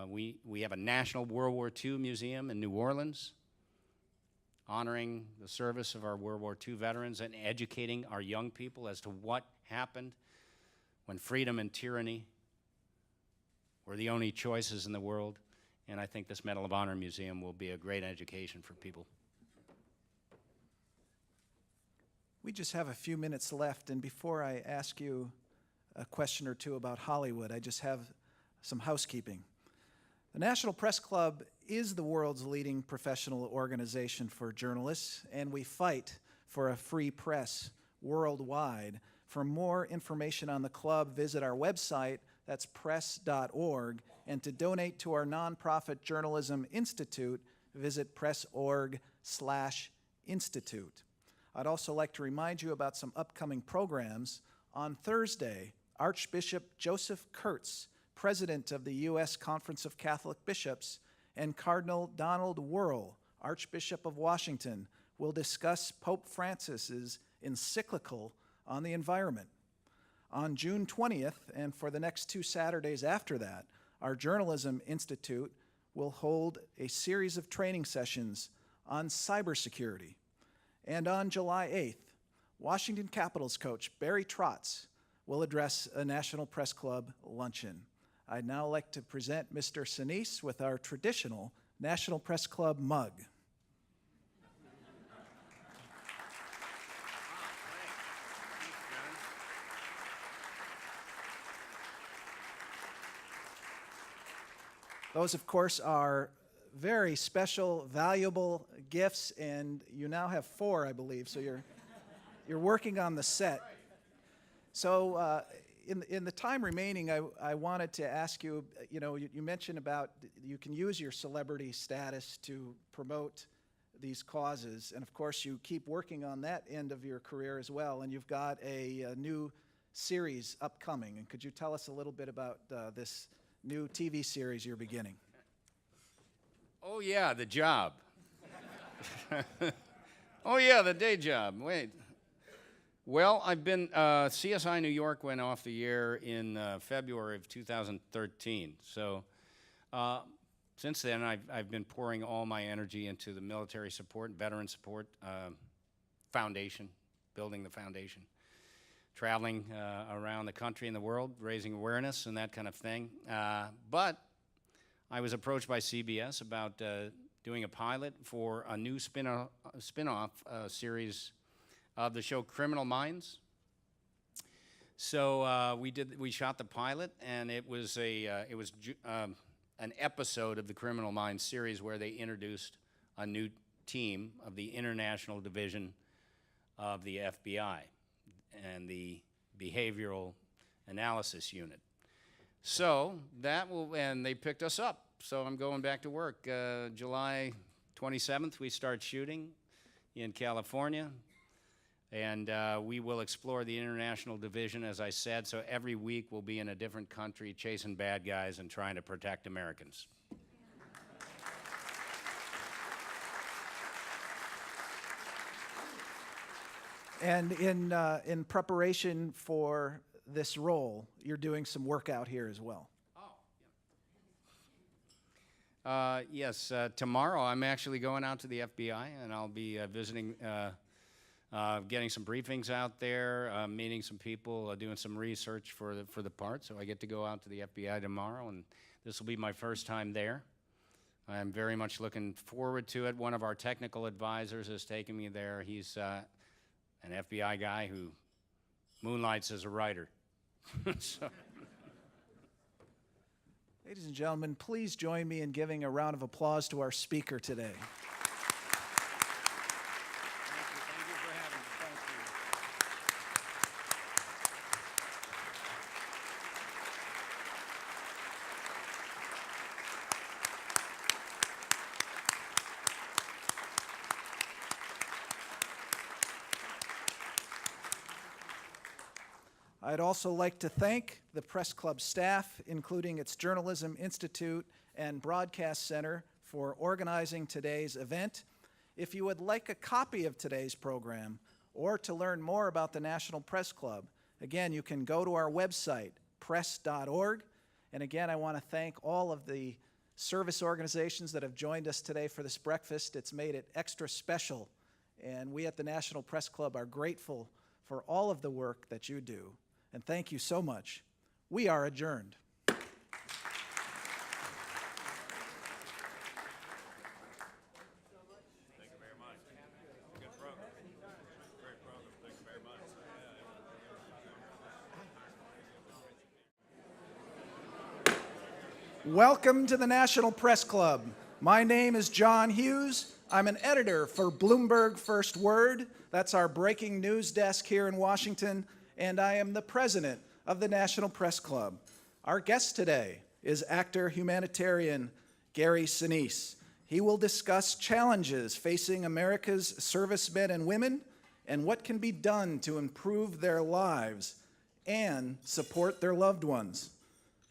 B: We have a National World War II Museum in New Orleans, honoring the service of our World War II veterans and educating our young people as to what happened when freedom and tyranny were the only choices in the world. And I think this Medal of Honor Museum will be a great education for people.
A: We just have a few minutes left, and before I ask you a question or two about Hollywood, I just have some housekeeping. The National Press Club is the world's leading professional organization for journalists, and we fight for a free press worldwide. For more information on the club, visit our website, That's press.org. And to donate to our nonprofit Journalism Institute, visit press.org/institute. I'd also like to remind you about some upcoming programs. On Thursday, Archbishop Joseph Kurtz, President of the U.S. Conference of Catholic Bishops, and Cardinal Donald Wuerl, Archbishop of Washington, will discuss Pope Francis's encyclical on the environment. On June 20th, and for the next 2 Saturdays after that, our Journalism Institute will hold a series of training sessions on cybersecurity. And on July 8th, Washington Capitals coach Barry Trotz will address a National Press Club luncheon. I'd now like to present Mr. Sinise with our traditional National Press Club mug. Those, of course, are very special, valuable gifts, and you now have 4, I believe, so you're working on the set. So in the time remaining, I wanted to ask you, you mentioned about you can use your celebrity status to promote these causes, and of course you keep working on that end of your career as well, and you've got a new series upcoming. And could you tell us a little bit about this new TV series you're beginning?
B: Oh yeah, the job. Oh yeah, the day job. Wait. Well, I've been, CSI New York went off the air in February of 2013. So since then, I've been pouring all my energy into the military support, veteran support foundation, building the foundation, traveling around the country and the world, raising awareness and that kind of thing. But I was approached by CBS about doing a pilot for a new spin-off series of the show Criminal Minds. So we shot the pilot, and it was an episode of the Criminal Minds series where they introduced a new team of the International Division of the FBI and the Behavioral Analysis Unit. So and they picked us up. So I'm going back to work. July 27th, we start shooting in California. And we will explore the international division, as I said, so every week we'll be in a different country chasing bad guys and trying to protect Americans.
A: And in preparation for this role, you're doing some work out here as well.
B: Yes, tomorrow I'm actually going out to the FBI, and I'll be visiting, getting some briefings out there, meeting some people, doing some research for the part. So I get to go out to the FBI tomorrow, and this will be my first time there. I'm very much looking forward to it. One of our technical advisors has taken me there. He's an FBI guy who moonlights as a writer. So.
A: Ladies and gentlemen, please join me in giving a round of applause to our speaker today.
B: Thank you for having me. Thank
A: I'd also like to thank the Press Club staff, including its Journalism Institute and Broadcast Center, for organizing today's event. If you would like a copy of today's program or to learn more about the National Press Club, again, you can go to our website, press.org. And again, I want to thank all of the service organizations that have joined us today for this breakfast. It's made it extra special, and we at the National Press Club are grateful for all of the work that you do. And thank you so much. We are adjourned.
B: Thank you very much. Good program. Great program. Thank you very much.
A: Welcome to the National Press Club. My name is John Hughes. I'm an editor for Bloomberg First Word. That's our breaking news desk here in Washington. And I am the president of the National Press Club. Our guest today is actor humanitarian Gary Sinise. He will discuss challenges facing America's servicemen and women and what can be done to improve their lives and support their loved ones.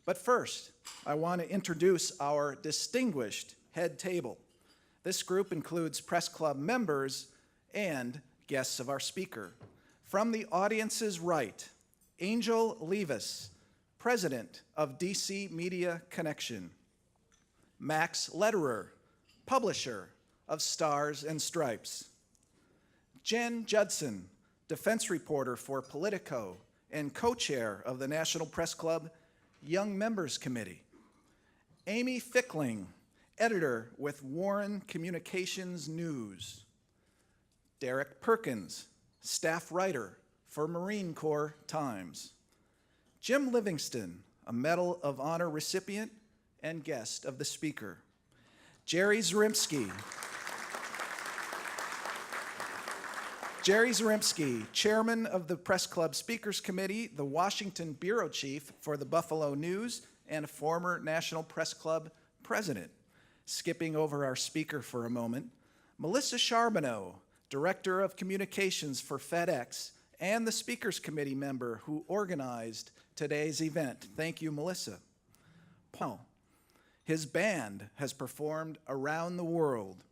A: But first, I want to introduce our distinguished head table. This group includes press club members and guests of our speaker. From the audience's right, Angel Levis, President of DC Media Connection. Max Lederer, Publisher of Stars and Stripes. Jen Judson, Defense Reporter for Politico and Co-Chair of the National Press Club Young Members Committee. Amy Fickling, Editor with Warren Communications News. Derek Perkins, Staff Writer for Marine Corps Times. Jim Livingston, a Medal of Honor recipient and guest of the speaker. Jerry Zaremski, Chairman of the Press Club Speakers Committee, the Washington Bureau Chief for the Buffalo News, and a former National Press Club President. Skipping over our speaker for a moment, Melissa Charbonneau, Director of Communications for FedEx, and the Speakers Committee member who organized today's event. Thank you, Melissa. Paul. His band has performed around the world,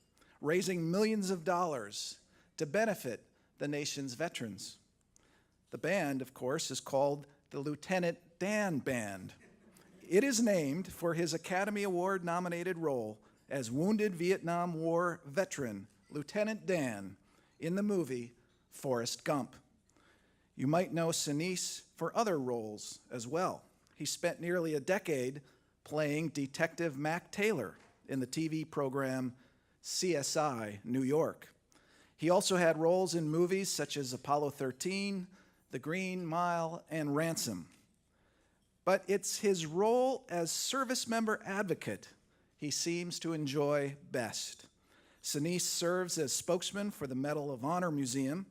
A: raising millions of dollars to benefit the nation's veterans. The band, of course, is called the Lieutenant Dan Band. It is named for his Academy Award-nominated role as wounded Vietnam War veteran Lieutenant Dan in the movie Forrest Gump. You might know Sinise for other roles as well. He spent nearly a decade playing Detective Mac Taylor in the TV program CSI New York. He also had roles in movies such as Apollo 13, The Green Mile, and Ransom. But it's his role as service member advocate he seems to enjoy best. Sinise serves as spokesman for the Medal of Honor Museum.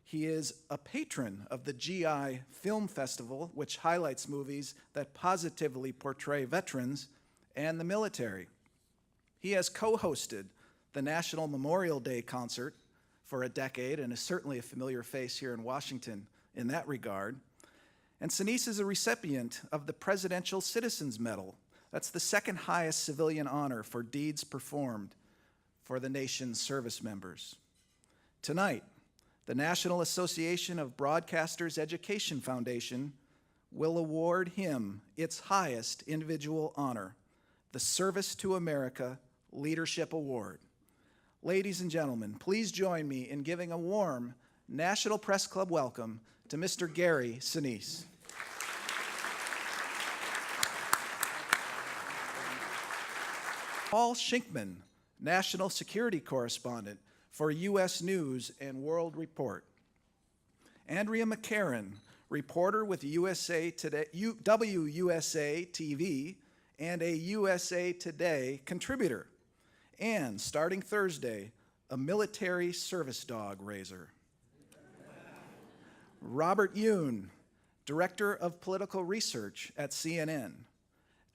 A: He is a patron of the GI Film Festival, which highlights movies that positively portray veterans and the military. He has co-hosted the National Memorial Day concert for a decade and is certainly a familiar face here in Washington in that regard. And Sinise is a recipient of the Presidential Citizens Medal. That's the second highest civilian honor for deeds performed for the nation's service members. Tonight, the National Association of Broadcasters Education Foundation will award him its highest individual honor, the Service to America Leadership Award. Ladies and gentlemen, please join me in giving a warm National Press Club welcome to Mr. Gary Sinise. Paul Shinkman, National Security Correspondent for U.S. News and World Report. Andrea McCarran, reporter with USA Today, WUSA TV, and a USA Today contributor. And starting Thursday, a military service dog raiser. Robert Yoon, Director of Political Research at CNN.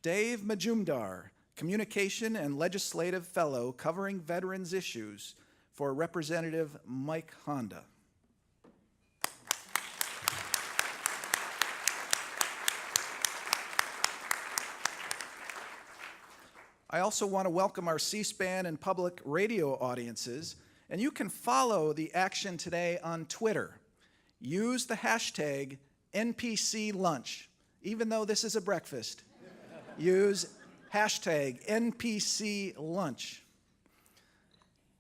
A: Dave Majumdar, Communication and Legislative Fellow covering veterans issues for Representative Mike Honda. I also want to welcome our C-SPAN and public radio audiences, and you can follow the action today on Twitter. Use the hashtag NPC Lunch. Even though this is a breakfast, use hashtag NPC Lunch.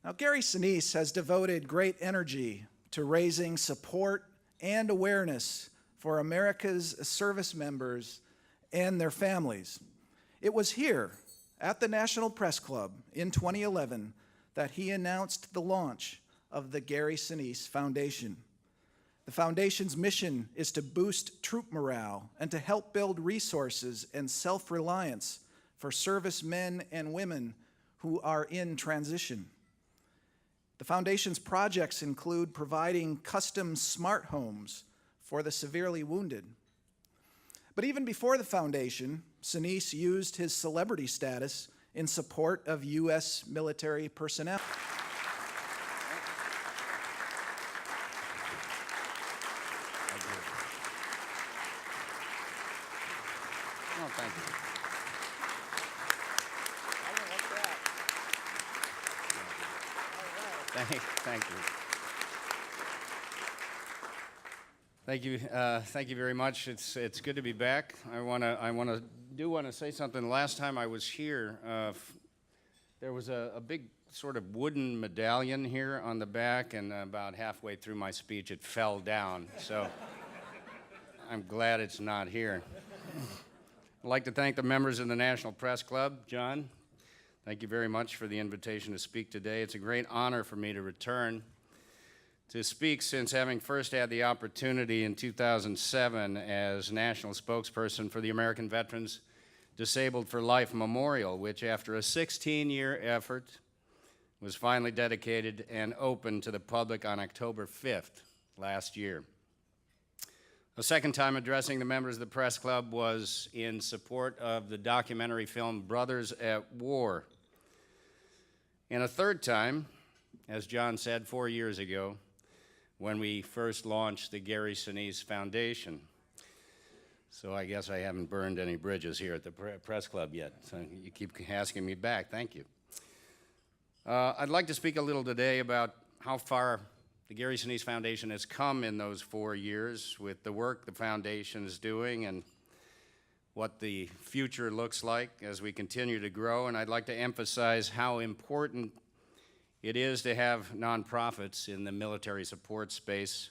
A: Now, Gary Sinise has devoted great energy to raising support and awareness for America's service members and their families. It was here at the National Press Club in 2011 that he announced the launch of the Gary Sinise Foundation. The foundation's mission is to boost troop morale and to help build resources and self-reliance for servicemen and women who are in transition. The foundation's projects include providing custom smart homes for the severely wounded. But even before the foundation, Sinise used his celebrity status in support of U.S. military personnel.
B: Oh, thank you. Thank you. Thank you very much. It's good to be back. I want to say something. Last time I was here, there was a big sort of wooden medallion here on the back, and about halfway through my speech, it fell down. So I'm glad it's not here. I'd like to thank the members of the National Press Club. John, thank you very much for the invitation to speak today. It's a great honor for me to return to speak since having first had the opportunity in 2007 as national spokesperson for the American Veterans Disabled for Life Memorial, which after a 16-year effort was finally dedicated and opened to the public on October 5th last year. A second time addressing the members of the press club was in support of the documentary film Brothers at War. And a third time, as John said, 4 years ago, when we first launched the Gary Sinise Foundation. So I guess I haven't burned any bridges here at the press club yet. So you keep asking me back. Thank you. I'd like to speak a little today about how far the Gary Sinise Foundation has come in those 4 years with the work the foundation is doing and what the future looks like as we continue to grow. And I'd like to emphasize how important it is to have nonprofits in the military support space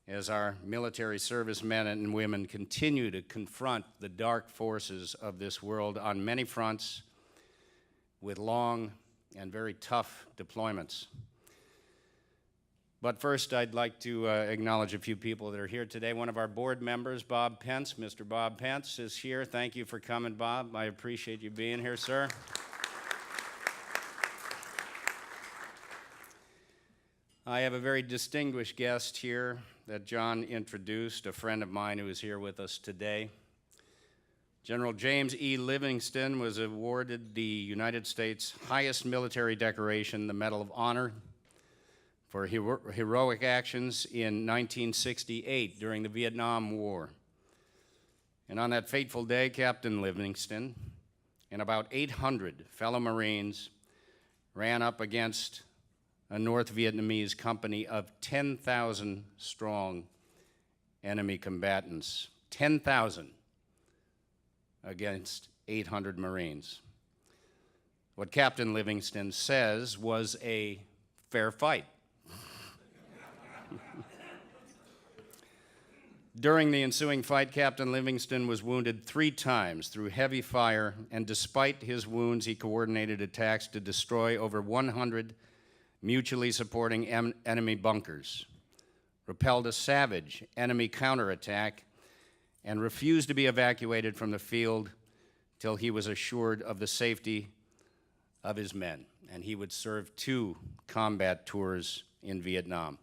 B: as our military servicemen and women continue to confront the dark forces of this world on many fronts with long and very tough deployments. But first, I'd like to acknowledge a few people that are here today. One of our board members, Bob Pence, Mr. Bob Pence, is here. Thank you for coming, Bob. I appreciate you being here, sir. I have a very distinguished guest here that John introduced, a friend of mine who is here with us today. General James E. Livingston was awarded the United States' highest military decoration, the Medal of Honor, for heroic actions in 1968 during the Vietnam War. And on that fateful day, Captain Livingston and about 800 fellow Marines ran up against a North Vietnamese company of 10,000 strong enemy combatants. 10,000 against 800 Marines. What Captain Livingston says was a fair fight. During the ensuing fight, Captain Livingston was wounded 3 times through heavy fire, and despite his wounds, he coordinated attacks to destroy over 100 mutually supporting enemy bunkers, repelled a savage enemy counterattack, and refused to be evacuated from the field till he was assured of the safety of his men. And he would serve 2 combat tours in Vietnam.